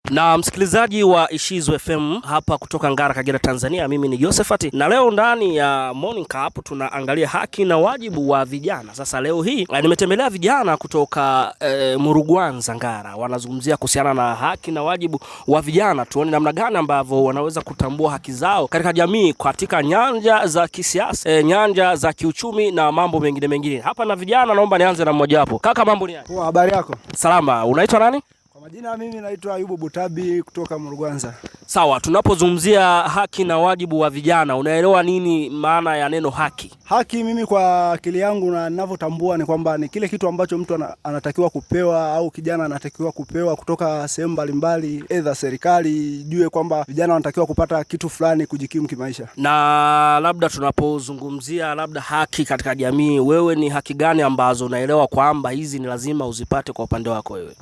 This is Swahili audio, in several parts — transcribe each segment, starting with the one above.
Na msikilizaji wa Ishizo FM hapa kutoka Ngara, Kagera, Tanzania, mimi ni Josephat, na leo ndani ya Morning Cup tunaangalia haki na wajibu wa vijana. Sasa leo hii nimetembelea vijana kutoka Murugwanza, Ngara. Wanazungumzia kuhusiana na haki na wajibu wa vijana. Tuone namna gani ambavyo wanaweza kutambua haki zao katika jamii, katika nyanja za kisiasa, nyanja za kiuchumi na mambo mengine. Hapa na vijana, naomba nianze na mmoja wapo. Kaka, mambo ni aje? Poa, habari yako? Salama. Unaitwa nani? Majina mimi naitwa Ayubu Butabi kutoka Murugwanza. Sawa, tunapozungumzia haki na wajibu wa vijana, unaelewa nini maana ya neno haki? Haki mimi kwa akili yangu na ninavyotambua ni kwamba ni kile kitu ambacho mtu anatakiwa kupewa au kijana anatakiwa kupewa kutoka sehemu mbalimbali, aidha serikali jue kwamba vijana wanatakiwa kupata kitu fulani kujikimu kimaisha. Na labda tunapozungumzia labda haki katika jamii, wewe ni haki gani ambazo unaelewa kwamba hizi ni lazima uzipate kwa upande wako wewe?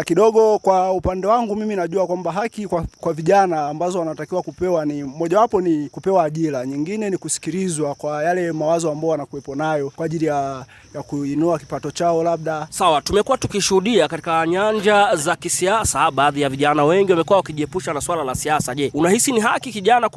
Kidogo kwa upande wangu mimi najua kwamba haki kwa vijana ambazo wanatakiwa kupewa ni mojawapo ni kupewa ajira, nyingine ni kusikilizwa kwa yale mawazo ambao wanakuepo nayo kwa ajili ya kuinua kipato chao labda. Sawa, tumekuwa tukishuhudia katika nyanja za kisiasa baadhi ya vijana wengi wamekuwa wakijiepusha na swala la siasa. Je, unahisi ni haki kijana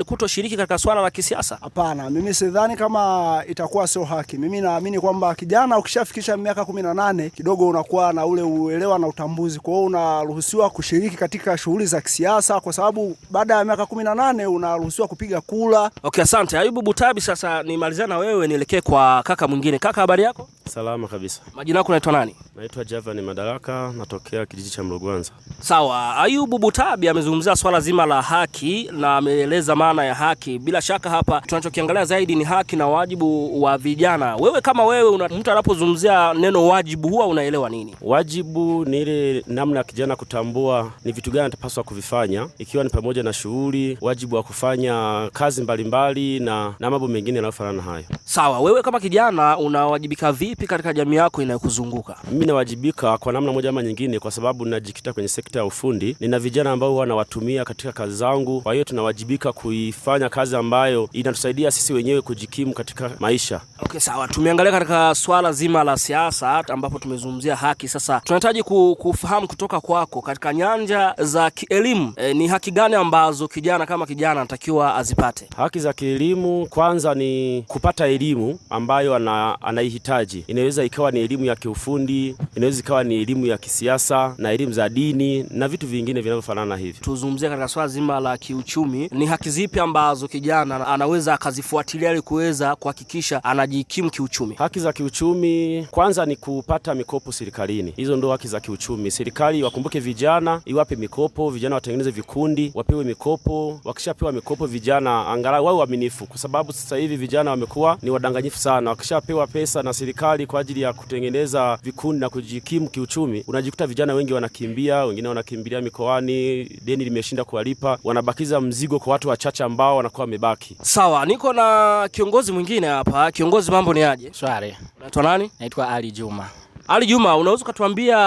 kutoshiriki katika swala la kisiasa? Hapana, mimi sidhani kama itakuwa sio haki. Mimi naamini kwamba kijana ukishafikisha miaka 18 kidogo unakuwa na ule uelewa na utambuzi, kwa hiyo unaruhusiwa kushiriki katika shughuli za kisiasa, kwa sababu baada ya miaka 18 unaruhusiwa kupiga kura. Okay, asante Ayubu Butabi. Sasa nimalizana na wewe nielekee kwa kaka mwingine. Kaka, habari yako? Salama kabisa. Majina yako unaitwa nani? Naitwa Javani Madaraka, natokea kijiji cha Murugwanza. Sawa, Ayubu Butabi amezungumzia swala zima la haki na ameeleza maana ya haki. Bila shaka hapa tunachokiangalia zaidi ni haki na wajibu wa vijana. Wewe kama wewe mtu anapozungumzia neno wajibu huwa unaelewa nini? Wajibu ni ile namna ya kijana kutambua ni vitu gani atapaswa kuvifanya, ikiwa ni pamoja na shughuli, wajibu wa kufanya kazi mbalimbali na mambo mengine yanayofanana na hayo. Sawa, wewe kama kijana unawajibika vipi katika jamii yako inayokuzunguka? Mimi nawajibika kwa namna moja ama nyingine kwa sababu ninajikita kwenye sekta ya ufundi. Nina vijana ambao wanawatumia katika kazi zangu. Kwa hiyo tunawajibika kuifanya kazi ambayo inatusaidia sisi wenyewe kujikimu katika maisha. Okay, sawa. Tumeangalia katika swala zima la siasa ambapo tumezungumzia haki. Sasa tunahitaji kufahamu kutoka kwako katika nyanja za kielimu, ni haki gani ambazo kijana kama kijana anatakiwa azipate? Haki za kielimu kwanza ni kupata elimu ambayo anaihitaji. Inaweza ikawa ni elimu ya kiufundi, inaweza ikawa ni elimu ya kisiasa na elimu za dini na vitu vingine vinavyofanana hivi. Tuzungumzie katika swala zima la kiuchumi, ni haki zipi ambazo kijana anaweza akazifuatilia ili kuweza kuhakikisha anajikimu kiuchumi? Haki za kiuchumi kwanza ni kupata mikopo serikalini. Hizo ndio haki za kiuchumi. Serikali wakumbuke vijana, iwape mikopo, vijana watengeneze vikundi, wapewe mikopo. Wakishapewa mikopo vijana angalau wao waaminifu, kwa sababu sasa hivi vijana wamekuwa ni wadanganyifu sana. Wakishapewa pesa na serikali kwa ajili ya kutengeneza vikundi na kujikimu kiuchumi, unajikuta vijana wengi wanakimbia, wengine wanakimbilia mikoani, deni limeshinda kuwalipa, wanabakiza mzigo kwa watu wachache ambao wanakuwa wamebaki. Sawa, niko na kiongozi mwingine hapa. Kiongozi, mambo ni aje? Shwari. Unaitwa nani? Naitwa Ali Juma. Ali Juma, unaweza kutuambia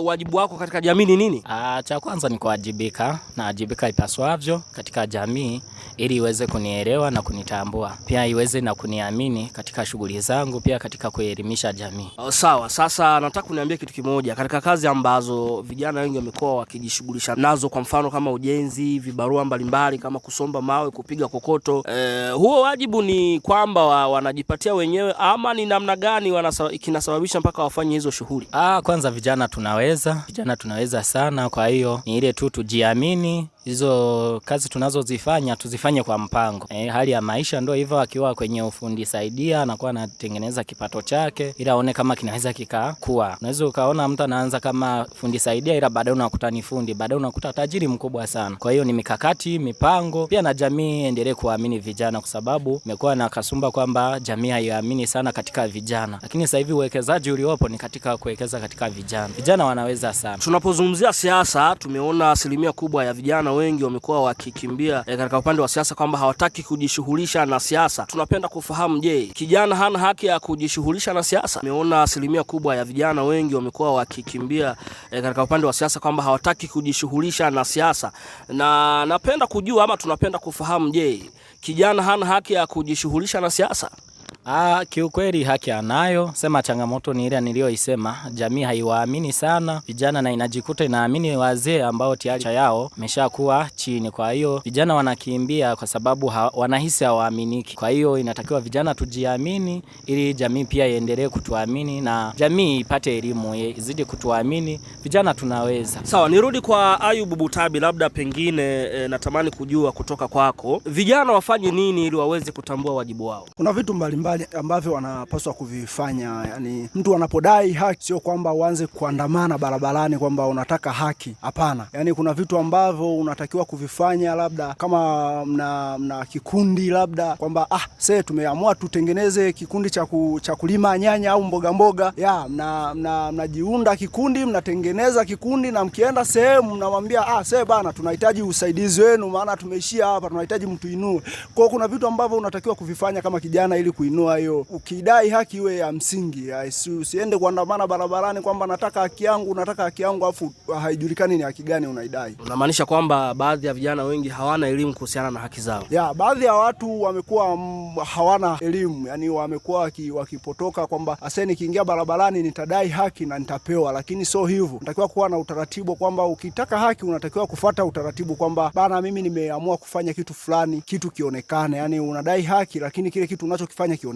wajibu wako katika jamii ni nini? Cha kwanza ni kuwajibika, na wajibika ipaswavyo katika jamii ili iweze kunielewa na kunitambua. Pia iweze na kuniamini katika shughuli zangu, pia katika kuelimisha jamii. Sawa, sasa nataka kuniambia kitu kimoja. Katika kazi ambazo vijana wengi wamekuwa wakijishughulisha nazo, kwa mfano kama ujenzi, vibarua mbalimbali kama kusomba mawe, kupiga kokoto, huo wajibu ni kwamba wanajipatia wenyewe ama ni namna gani kinasababisha mpaka wafanye hizo shughuli? Kwanza vijana tunaweza sana, kwa hiyo ni ile tu tujiamini. Hizo kazi tunazozifanya tuzifanye kwa mpango. Hali ya maisha ndio hivyo, akiwa kwenye ufundi saidia anakuwa anatengeneza kipato chake ila aone kama kinaweza kikakua. Unaweza ukaona mtu anaanza kama fundi saidia ila baadaye unakuta ni fundi, baadaye unakuta tajiri mkubwa sana. Kwa hiyo ni mikakati, mipango, pia na jamii endelee kuamini vijana, kwa sababu imekuwa na kasumba kwamba jamii haiamini sana katika vijana. Lakini sasa hivi uwekezaji uliopo ni katika kuwekeza katika vijana. Vijana wanaweza sana. Tunapozungumzia siasa, tumeona asilimia kubwa ya vijana wengi wamekuwa wakikimbia katika upande wa siasa kwamba hawataki kujishughulisha na siasa. Tunapenda kufahamu, je, kijana hana haki ya kujishughulisha na siasa? Tumeona asilimia kubwa ya vijana wengi wamekuwa wakikimbia katika upande wa siasa kwamba hawataki kujishughulisha na siasa. Na napenda kujua ama tunapenda kufahamu, je, kijana hana haki ya kujishughulisha na siasa? Kiukweli haki anayo, sema changamoto ni ile niliyoisema, jamii haiwaamini sana vijana na inajikuta inaamini wazee ambao tayari yao imeshakuwa chini. Kwa hiyo vijana wanakimbia kwa sababu wanahisi hawaaminiki. Kwa hiyo inatakiwa vijana tujiamini ili jamii pia iendelee kutuamini na jamii ipate elimu izidi kutuamini. Vijana tunaweza. Sawa, nirudi kwa Ayubu Butabi, labda pengine natamani kujua kutoka kwako, vijana wafanye nini ili waweze kutambua wajibu wao? Kuna vitu mbalimbali ambavyo wanapaswa kuvifanya. Yani mtu anapodai haki sio kwamba uanze kuandamana barabarani kwamba unataka haki. Hapana. Yani kuna vitu ambavyo unatakiwa kuvifanya, labda kama mna kikundi, labda kwamba tumeamua tutengeneze kikundi cha kulima nyanya au mboga. Mnajiunda kikundi, mnatengeneza kikundi na mkienda sehemu mnamwambia bana tunahitaji usaidizi wenu maana tumeishia hapa, tunahitaji mtu inue. Kwa kuna vitu ambavyo unatakiwa kuvifanya kama kijana ili kuinua hiyo. Ukidai haki iwe ya msingi. Usiende kuandamana barabarani kwamba nataka haki yangu afu haijulikani ni haki gani unaidai. Unamaanisha kwamba baadhi ya vijana wengi hawana elimu kuhusiana na haki zao? Baadhi ya watu wamekuwa hawana elimu. Yani wamekuwa wakipotoka kwamba nikiingia barabarani nitadai haki na nitapewa, lakini sio hivyo. Unatakiwa kuwa na utaratibu kwamba ukitaka haki unatakiwa kufuata utaratibu kwamba bana mimi nimeamua kufanya kitu fulani, kitu kionekane. Yani unadai haki lakini kile kitu unachokifanya kionekane.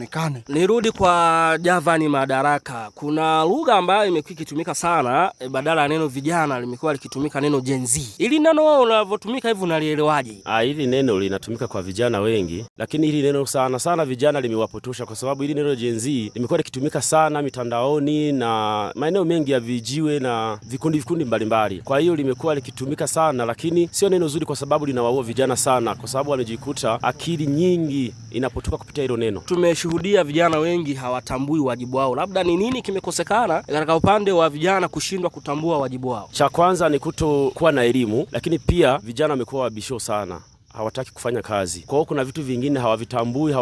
Nirudi kwa Javani Madaraka. Kuna lugha ambayo imekuwa ikitumika sana, badala ya neno vijana limekuwa likitumika neno Gen Z. Ili neno unavyotumika hivi unalielewaje? Hili neno linatumika kwa vijana wengi, lakini hili neno sana vijana limewapotosha kwa sababu hili neno Gen Z limekuwa likitumika sana mitandaoni na maeneo mengi ya vijiwe na vikundi mbalimbali. Kwa hiyo limekuwa likitumika sana, lakini sio neno zuri kwa sababu linawaua vijana sana, kwa sababu wamejikuta akili nyingi inapotoka kupitia hilo neno. Tumeshuhudia vijana wengi hawatambui wajibu wao. Labda ni nini kimekosekana katika upande wa vijana kushindwa kutambua wajibu wao? Cha kwanza ni kutokuwa na elimu, lakini pia vijana wamekuwa wabisho sana. Hawataki kufanya kazi. Kwa hiyo kuna vitu vingine hawavitambui,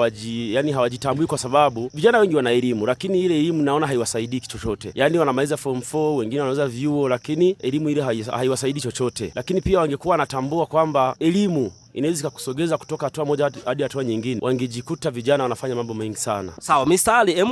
hawajitambui kwa sababu vijana wengi wana elimu, lakini ile elimu naona haiwasaidii chochote. Yani wanamaliza form 4, wengine wanaweza vyuo, lakini elimu ile haiwasaidii chochote. Lakini pia wangekuwa wanatambua kwamba elimu inaweza kusogeza kutoka hatua moja hadi hatua nyingine, wangejikuta vijana wanafanya mambo mengi sana. Sawa, Mr. Ali,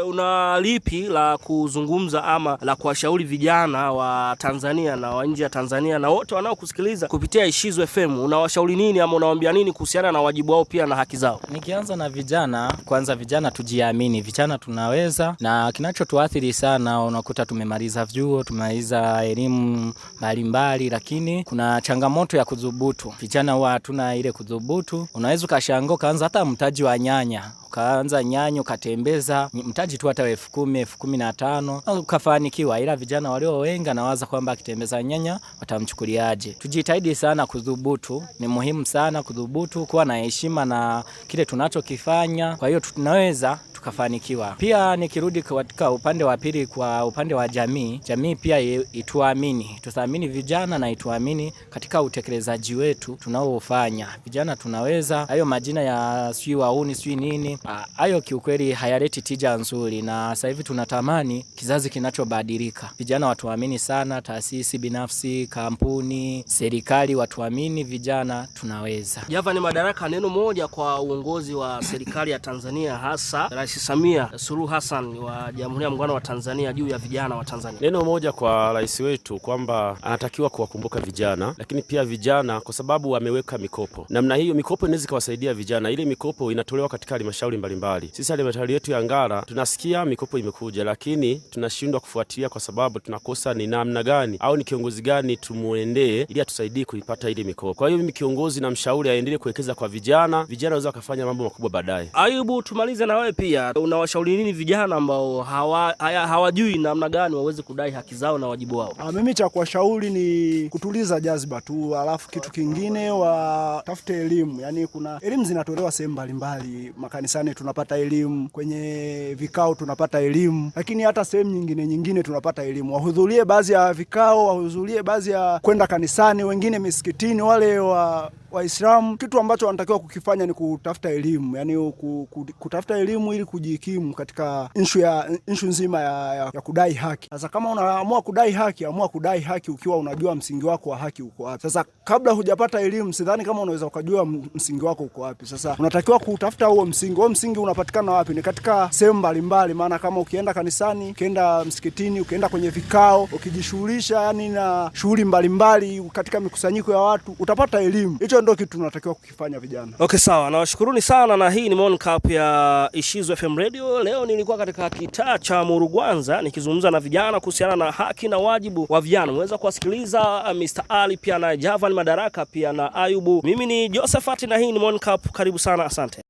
una lipi la kuzungumza ama la kuwashauri vijana wa Tanzania na wa nje ya Tanzania na wote wanaokusikiliza kupitia Ishizo FM? Unawashauri nini ama unawaambia nini kuhusiana na wajibu wao pia na haki zao? Nikianza na vijana, kwanza vijana tujiamini, vijana tunaweza, na kinachotuathiri sana unakuta tumemaliza vyuo, tumemaliza elimu mbalimbali, lakini kuna changamoto ya kudhubutu. Vijana hatuna ile kudhubutu. Unaweza ukashangaa kaanza hata mtaji wa nyanya, ukaanza nyanya ukatembeza mtaji tu hata 10,000, 15,000 ukafanikiwa, ila vijana walio wengi nawaza kwamba akitembeza nyanya watamchukuliaje. Tujitahidi sana kudhubutu, ni muhimu sana kudhubutu, kuwa na heshima na kile tunachokifanya. Kwa hiyo tunaweza tukafanikiwa. Pia nikirudi katika upande wa pili, kwa upande wa jamii pia ituamini, tuthamini vijana na ituamini katika utekelezaji wetu tunaofanya. Vijana tunaweza, hayo majina ya sijui wauni sijui nini, hayo kiukweli hayaleti tija nzuri, na sasa hivi tunatamani kizazi kinachobadilika. Vijana watuamini sana, taasisi binafsi, kampuni, serikali watuamini, vijana tunaweza. Javani Madaraka, neno moja kwa uongozi wa serikali ya Tanzania, hasa Rais Samia Suluhu Hassan wa Jamhuri ya Muungano wa Tanzania juu ya vijana wa Tanzania. Neno moja kwa rais wetu kwamba anatakiwa kuwakumbuka vijana, lakini pia vijana kwa sababu wameweka mikopo. Namna hiyo mikopo inaweza kuwasaidia vijana. Ile mikopo inatolewa katika halmashauri mbalimbali. Sisi halmashauri yetu ya Ngara tunasikia mikopo imekuja, lakini tunashindwa kufuatilia kwa sababu tunakosa ni namna gani au ni kiongozi gani tumuendee ili atusaidie kuipata ile mikopo. Kwa hiyo mimi kiongozi na mshauri aendelee kuwekeza kwa vijana. Vijana waweza kufanya mambo makubwa baadaye. Ayubu, tumalize na wewe pia. Unawashauri nini vijana ambao hawajui namna gani waweze kudai haki zao na wajibu wao? Mimi cha kuwashauri ni kutuliza jazba tu, alafu kitu kingine watafute elimu. Yani kuna elimu zinatolewa sehemu mbalimbali, makanisani tunapata elimu, kwenye vikao tunapata elimu, lakini hata sehemu nyingine tunapata elimu. Wahudhurie baadhi ya vikao, wahudhurie baadhi ya kwenda kanisani, wengine misikitini, wale Waislamu kitu ambacho wanatakiwa kukifanya ni kutafuta elimu, yani kutafuta elimu ili kujikimu katika issue nzima ya kudai haki. Sasa kama unaamua kudai haki, amua kudai haki ukiwa unajua msingi wako wa haki uko wapi. Sasa kabla hujapata elimu, sidhani kama unaweza ukajua msingi wako uko wapi. Sasa unatakiwa kutafuta huo msingi. Huo msingi unapatikana wapi? Ni katika sehemu mbalimbali, maana kama ukienda kanisani, ukienda msikitini, ukienda kwenye vikao, ukijishughulisha yani na shughuli mbalimbali katika mikusanyiko ya watu, utapata elimu. Hicho ndio kitu tunatakiwa kukifanya vijana. Okay, sawa. Nawashukuruni sana, na hii ni Morning Cup ya Ishizu FM Radio. Leo nilikuwa katika kitaa cha Murugwanza nikizungumza na vijana kuhusiana na haki na wajibu wa vijana. Unaweza kuwasikiliza Mr. Ali pia na Javan Madaraka pia na Ayubu. Mimi ni Josephat na hii ni Morning Cup. Karibu sana, asante.